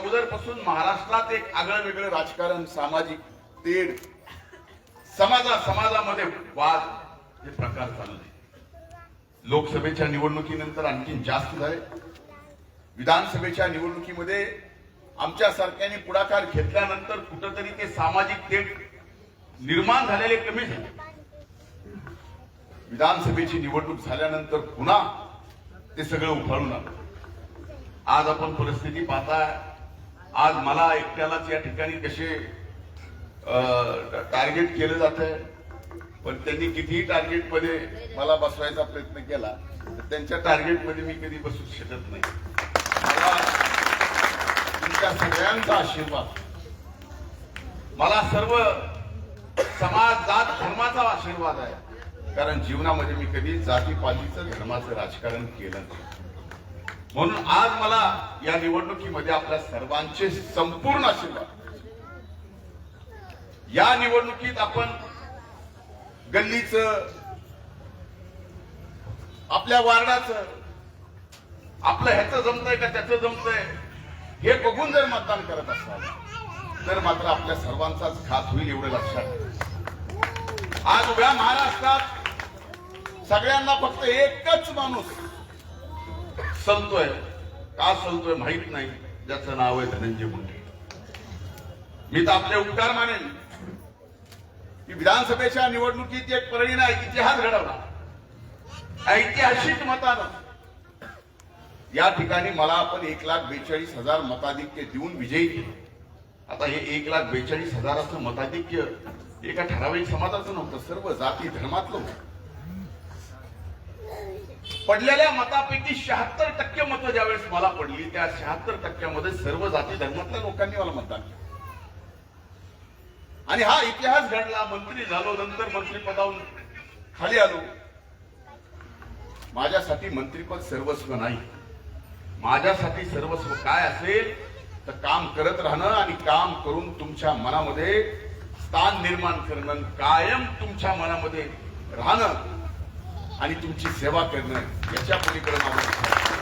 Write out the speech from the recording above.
अगोदरपासून महाराष्ट्रात एक आगळं वेगळं राजकारण, सामाजिक तेढ, समाजामध्ये वाद हे प्रकार चालले. लोकसभेच्या निवडणुकीनंतर आणखी जास्त झाले. विधानसभेच्या निवडणुकीमध्ये आमच्या सरकारने पुढाकार घेतल्यानंतर कुठंतरी ते सामाजिक तेढ निर्माण झालेले कमी झाले. विधानसभेची निवडणूक झाल्यानंतर पुन्हा ते सगळं उफाळून आलं. आज आपण परिस्थिती पाहताय. आज मला एकट्यालाच या ठिकाणी कसे टार्गेट केलं जात आहे, पण त्यांनी कितीही टार्गेट मध्ये मला बसवायचा प्रयत्न केला तर त्यांच्या टार्गेट मध्ये मी कधी बसू शकत नाही. मला तुमच्या सगळ्यांचा आशीर्वाद, मला सर्व समाज जात धर्माचा आशीर्वाद आहे. कारण जीवनामध्ये मी कधी जातीपातीचं धर्माचं राजकारण केलं नाही. म्हणून आज मला या निवडणुकीमध्ये आपल्या सर्वांचे संपूर्ण आशीर्वाद. या निवडणुकीत आपण गल्लीचं, आपल्या वार्डाचं, आपलं ह्याचं जमतंय का त्याचं जमतंय हे बघून जर मतदान करत असाल तर मात्र आपल्या सर्वांचाच घात होईल एवढं लक्षात ठेवा. आज उभ्या महाराष्ट्रात सगळ्यांना फक्त एकच माणूस सलतोय. का सलतोय माहित नाही, ज्याचं नाव आहे धनंजय मुंडे. मी तर आपले उपकार मानेन की विधानसभेच्या निवडणुकीत एक परळीने इतिहास घडवला. ऐतिहासिक मतानं या ठिकाणी मला आपण 1,42,000 मताधिक्य देऊन विजयी केले. आता हे 1,42,000चं मताधिक्य एका ठराविक समाजाचं नव्हतं, सर्व जाती धर्मातलं होतं. पडलेल्या मतापैकी 76% मतं ज्यावेळेस मला पडली, त्या 76%मध्ये सर्व जाती धर्मातल्या लोकांनी मला मतदान केलं. आणि हा इतिहास घडला. मंत्री झालो, नंतर मंत्रिपदावरून खाली आलो. माझ्यासाठी मंत्रिपद सर्वस्व नाही. माझ्यासाठी सर्वस्व काय असेल तर काम करत राहणं आणि काम करून तुमच्या मनामध्ये स्थान निर्माण करणं, कायम तुमच्या मनामध्ये राहणं आणि तुमची सेवा करणं, याच्या पलीकडे माझं